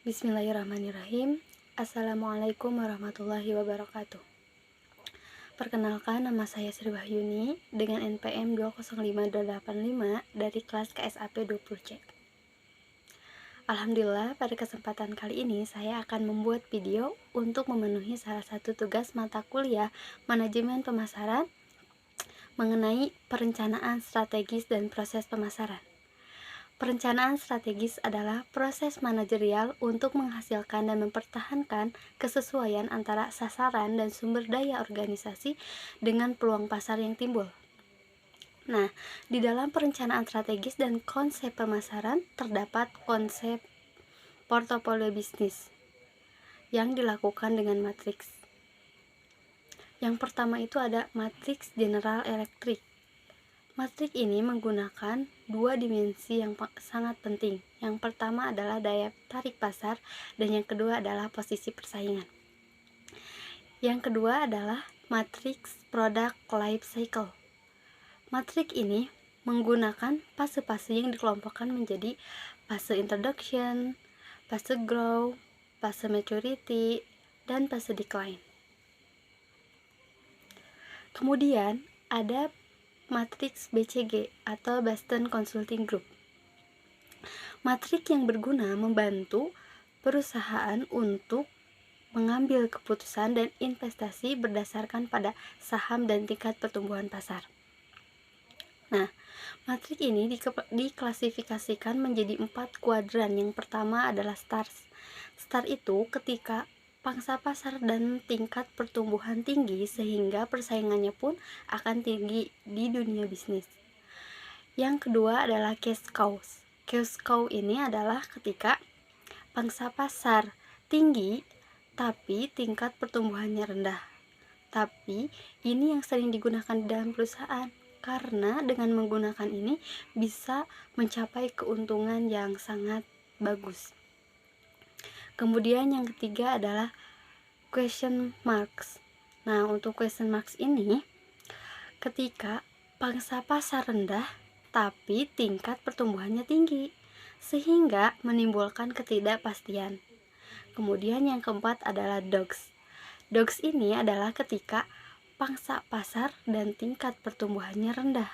Bismillahirrahmanirrahim. Assalamualaikum warahmatullahi wabarakatuh. Perkenalkan, nama saya Sri Wahyuni dengan NPM 205285 dari kelas KSAP 20C. Alhamdulillah, pada kesempatan kali ini saya akan membuat video untuk memenuhi salah satu tugas mata kuliah manajemen pemasaran mengenai perencanaan strategis dan proses pemasaran. Perencanaan strategis adalah proses manajerial untuk menghasilkan dan mempertahankan kesesuaian antara sasaran dan sumber daya organisasi dengan peluang pasar yang timbul. Nah, di dalam perencanaan strategis dan konsep pemasaran terdapat konsep portofolio bisnis yang dilakukan dengan matriks. Yang pertama itu ada matriks General Electric. Matrik ini menggunakan dua dimensi yang sangat penting. Yang pertama adalah daya tarik pasar dan yang kedua adalah posisi persaingan. Yang kedua adalah matriks Product Life Cycle. Matrik ini menggunakan fase-fase yang dikelompokkan menjadi fase introduction, fase growth, fase maturity, dan fase decline. Kemudian ada matriks BCG atau Boston Consulting Group. Matrik yang berguna membantu perusahaan untuk mengambil keputusan dan investasi berdasarkan pada saham dan tingkat pertumbuhan pasar. Nah, matrik ini diklasifikasikan menjadi 4 kuadran. Yang pertama adalah STAR. STAR itu ketika pangsa pasar dan tingkat pertumbuhan tinggi sehingga persaingannya pun akan tinggi di dunia bisnis. Yang kedua adalah cash cow. Cash cow ini adalah ketika pangsa pasar tinggi tapi tingkat pertumbuhannya rendah. Tapi ini yang sering digunakan di dalam perusahaan karena dengan menggunakan ini bisa mencapai keuntungan yang sangat bagus. Kemudian yang ketiga adalah question marks. Nah, untuk question marks ini ketika pangsa pasar rendah tapi tingkat pertumbuhannya tinggi sehingga menimbulkan ketidakpastian. Kemudian yang keempat adalah dogs. Dogs ini adalah ketika pangsa pasar dan tingkat pertumbuhannya rendah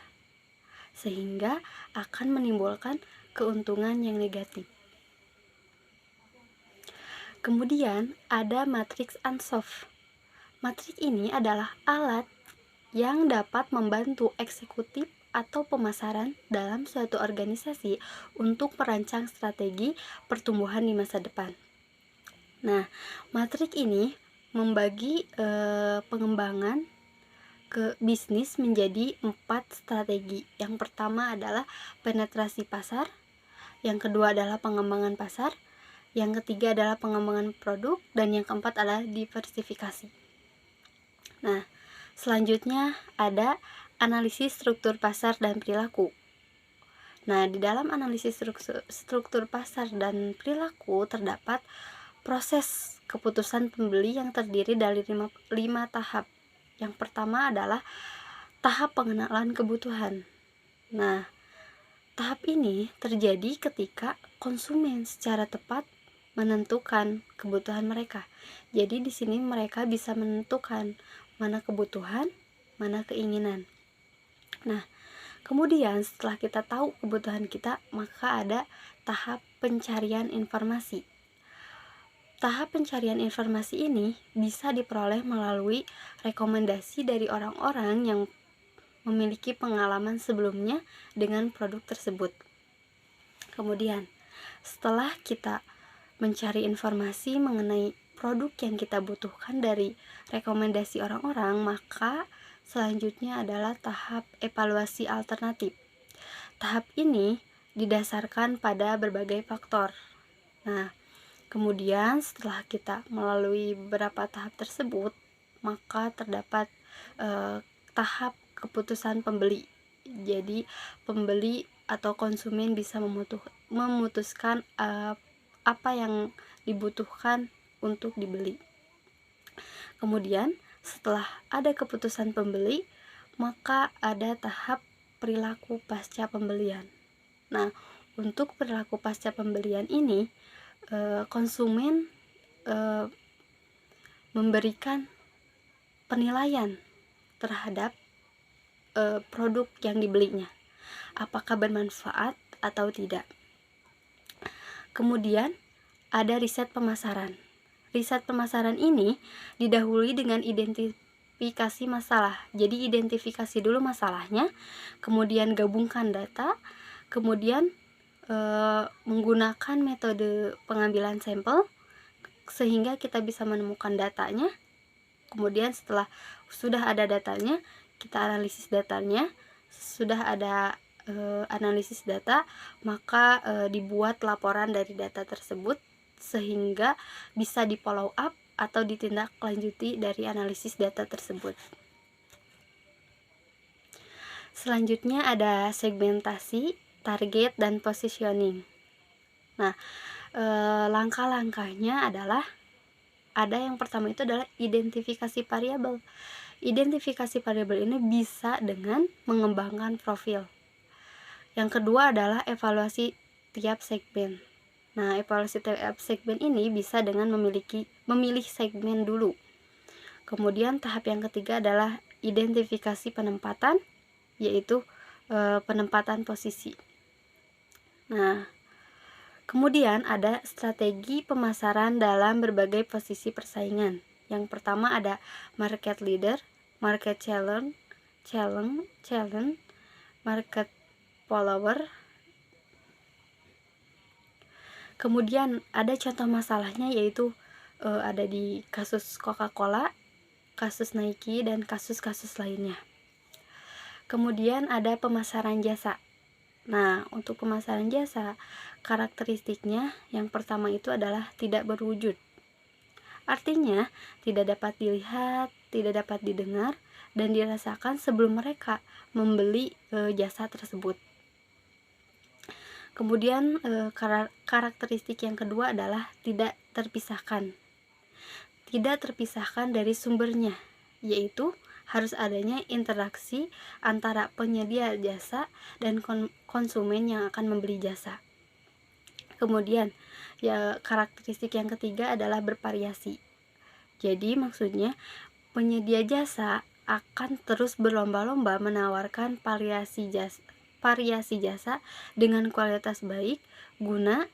sehingga akan menimbulkan keuntungan yang negatif. Kemudian ada matriks Ansoff. Matrik ini adalah alat yang dapat membantu eksekutif atau pemasaran dalam suatu organisasi untuk merancang strategi pertumbuhan di masa depan. Nah, matrik ini membagi pengembangan ke bisnis menjadi 4 strategi. Yang pertama adalah penetrasi pasar, yang kedua adalah pengembangan pasar, yang ketiga adalah pengembangan produk, dan yang keempat adalah diversifikasi. Nah, selanjutnya ada analisis struktur pasar dan perilaku. Nah, di dalam analisis struktur pasar dan perilaku terdapat proses keputusan pembeli yang terdiri dari 5 tahap. Yang pertama adalah tahap pengenalan kebutuhan. Nah, tahap ini terjadi ketika konsumen secara tepat menentukan kebutuhan mereka. Jadi di sini mereka bisa menentukan mana kebutuhan, mana keinginan. Nah, kemudian setelah kita tahu kebutuhan kita, maka ada tahap pencarian informasi. Tahap pencarian informasi ini bisa diperoleh melalui rekomendasi dari orang-orang yang memiliki pengalaman sebelumnya dengan produk tersebut. Kemudian, setelah kita mencari informasi mengenai produk yang kita butuhkan dari rekomendasi orang-orang, maka selanjutnya adalah tahap evaluasi alternatif. Tahap ini didasarkan pada berbagai faktor. Nah, kemudian setelah kita melalui beberapa tahap tersebut, maka terdapat tahap keputusan pembeli. Jadi pembeli atau konsumen bisa memutuskan apa yang dibutuhkan untuk dibeli. Kemudian setelah ada keputusan pembeli, maka ada tahap perilaku pasca pembelian. Nah, untuk perilaku pasca pembelian ini konsumen memberikan penilaian terhadap produk yang dibelinya, apakah bermanfaat atau tidak. Kemudian ada riset pemasaran. Riset pemasaran ini didahului dengan identifikasi masalah. Jadi identifikasi dulu masalahnya, kemudian gabungkan data, kemudian menggunakan metode pengambilan sampel sehingga kita bisa menemukan datanya. Kemudian setelah sudah ada datanya, kita analisis datanya. Sudah ada analisis data, maka dibuat laporan dari data tersebut sehingga bisa di follow up atau ditindaklanjuti dari analisis data tersebut. Selanjutnya ada segmentasi, target, dan positioning. Nah, langkah-langkahnya adalah ada yang pertama itu adalah identifikasi variabel. Identifikasi variabel ini bisa dengan mengembangkan profil. Yang kedua adalah evaluasi tiap segmen. Nah, evaluasi tiap segmen ini bisa dengan memilih segmen dulu. Kemudian tahap yang ketiga adalah identifikasi penempatan, yaitu penempatan posisi. Nah, kemudian ada strategi pemasaran dalam berbagai posisi persaingan. Yang pertama ada market leader, market challenge, market follower. Kemudian ada contoh masalahnya, yaitu ada di kasus Coca-Cola, kasus Nike, dan kasus-kasus lainnya. Kemudian ada pemasaran jasa. Nah, untuk pemasaran jasa, karakteristiknya yang pertama itu adalah tidak berwujud. Artinya, tidak dapat dilihat, tidak dapat didengar, dan dirasakan sebelum mereka membeli jasa tersebut. Kemudian karakteristik yang kedua adalah tidak terpisahkan. Tidak terpisahkan dari sumbernya, yaitu harus adanya interaksi antara penyedia jasa dan konsumen yang akan membeli jasa. Kemudian karakteristik yang ketiga adalah bervariasi. Jadi maksudnya penyedia jasa akan terus berlomba-lomba menawarkan variasi jasa dengan kualitas baik guna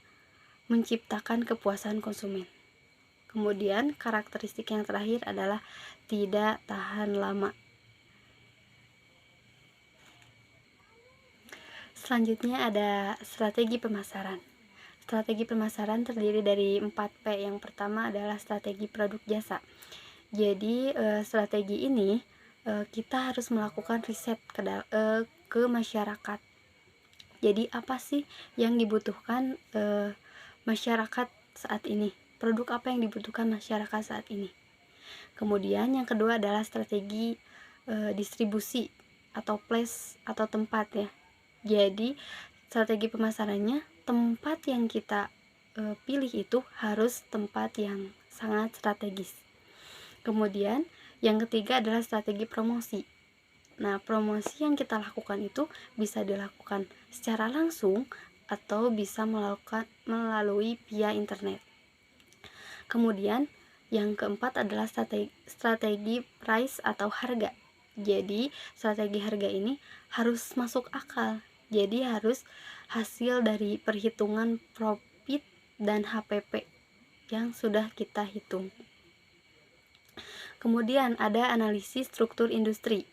menciptakan kepuasan konsumen. Kemudian karakteristik yang terakhir adalah tidak tahan lama. Selanjutnya ada strategi pemasaran. Strategi pemasaran terdiri dari 4P. Yang pertama adalah strategi produk jasa. Jadi strategi ini kita harus melakukan riset ke masyarakat. Jadi apa sih yang dibutuhkan masyarakat saat ini? Produk apa yang dibutuhkan masyarakat saat ini? Kemudian yang kedua adalah strategi distribusi atau place atau tempat ya. Jadi strategi pemasarannya, tempat yang kita pilih itu harus tempat yang sangat strategis. Kemudian yang ketiga adalah strategi promosi. Nah, promosi yang kita lakukan itu bisa dilakukan secara langsung atau bisa melalui via internet. Kemudian yang keempat adalah strategi price atau harga. Jadi strategi harga ini harus masuk akal. Jadi harus hasil dari perhitungan profit dan HPP yang sudah kita hitung. Kemudian ada analisis struktur industri.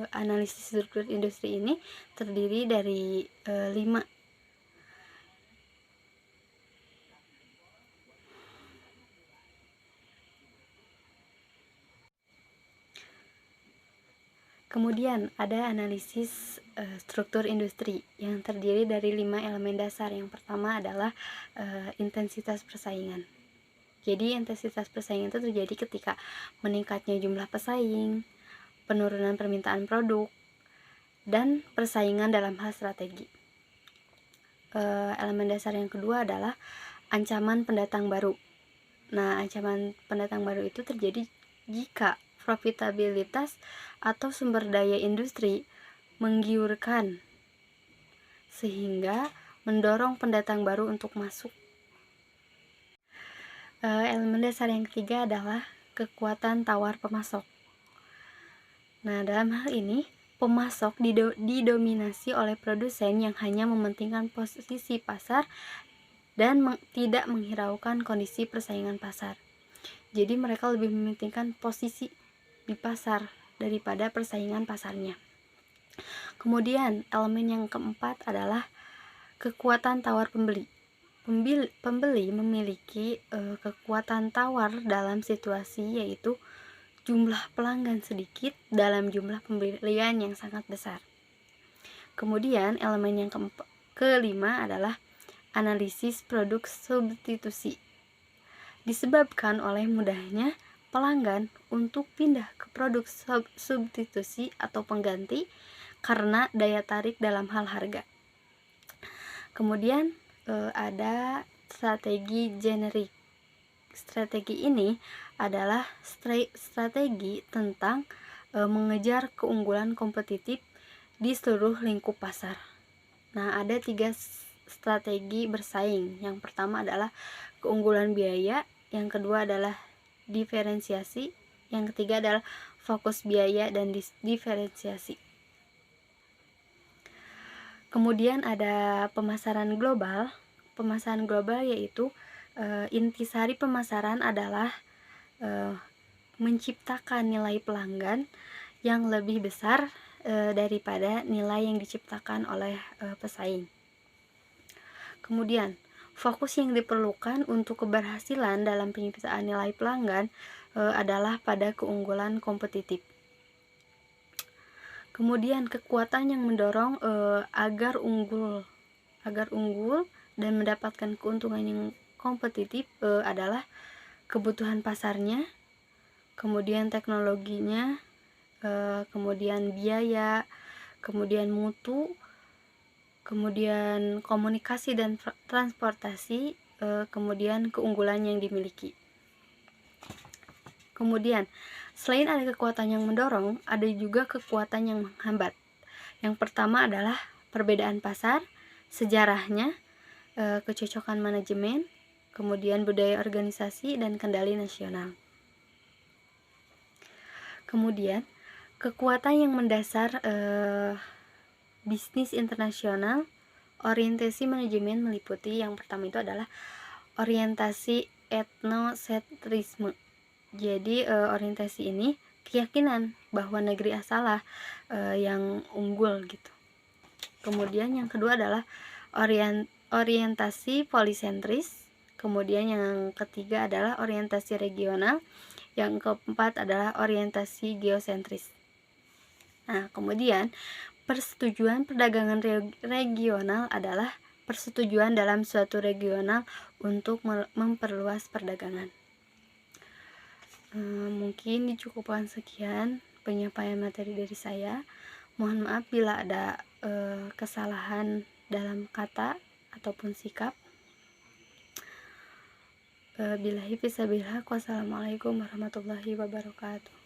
Analisis struktur industri ini terdiri dari 5. Kemudian ada analisis struktur industri yang terdiri dari 5 elemen dasar. Yang pertama adalah intensitas persaingan. Jadi intensitas persaingan itu terjadi ketika meningkatnya jumlah pesaing, penurunan permintaan produk, dan persaingan dalam hal strategi. Elemen dasar yang kedua adalah ancaman pendatang baru. Nah, ancaman pendatang baru itu terjadi jika profitabilitas atau sumber daya industri menggiurkan sehingga mendorong pendatang baru untuk masuk. Elemen dasar yang ketiga adalah kekuatan tawar pemasok. Nah, dalam hal ini, pemasok didominasi oleh produsen yang hanya mementingkan posisi pasar dan tidak menghiraukan kondisi persaingan pasar. Jadi mereka lebih mementingkan posisi di pasar daripada persaingan pasarnya. Kemudian, elemen yang keempat adalah kekuatan tawar pembeli. Pembeli memiliki kekuatan tawar dalam situasi yaitu jumlah pelanggan sedikit dalam jumlah pembelian yang sangat besar. Kemudian elemen yang kelima adalah analisis produk substitusi. Disebabkan oleh mudahnya pelanggan untuk pindah ke produk substitusi atau pengganti karena daya tarik dalam hal harga. Kemudian ada strategi generik. Strategi ini adalah strategi tentang mengejar keunggulan kompetitif di seluruh lingkup pasar. Nah, ada 3 strategi bersaing. Yang pertama adalah keunggulan biaya, yang kedua adalah diferensiasi, yang ketiga adalah fokus biaya dan diferensiasi. Kemudian ada pemasaran global. Pemasaran global yaitu intisari pemasaran adalah menciptakan nilai pelanggan yang lebih besar daripada nilai yang diciptakan oleh pesaing. Kemudian, fokus yang diperlukan untuk keberhasilan dalam penciptaan nilai pelanggan adalah pada keunggulan kompetitif. Kemudian kekuatan yang mendorong agar unggul dan mendapatkan keuntungan yang kompetitif adalah kebutuhan pasarnya, kemudian teknologinya, kemudian biaya, kemudian mutu, kemudian komunikasi dan transportasi, kemudian keunggulan yang dimiliki. Kemudian, selain ada kekuatan yang mendorong, ada juga kekuatan yang menghambat. Yang pertama adalah perbedaan pasar, sejarahnya, kecocokan manajemen, kemudian budaya organisasi, dan kendali nasional. Kemudian, kekuatan yang mendasar bisnis internasional, orientasi manajemen meliputi yang pertama itu adalah orientasi etnosentrisme. Jadi orientasi ini keyakinan bahwa negeri asallah yang unggul gitu. Kemudian yang kedua adalah orientasi polisentris. Kemudian yang ketiga adalah orientasi regional. Yang keempat adalah orientasi geosentris. Nah, kemudian persetujuan perdagangan regional adalah persetujuan dalam suatu regional untuk memperluas perdagangan. Mungkin dicukupkan sekian penyampaian materi dari saya. Mohon maaf bila ada kesalahan dalam kata ataupun sikap. Billahi fisabilillah. Wassalamualaikum warahmatullahi wabarakatuh.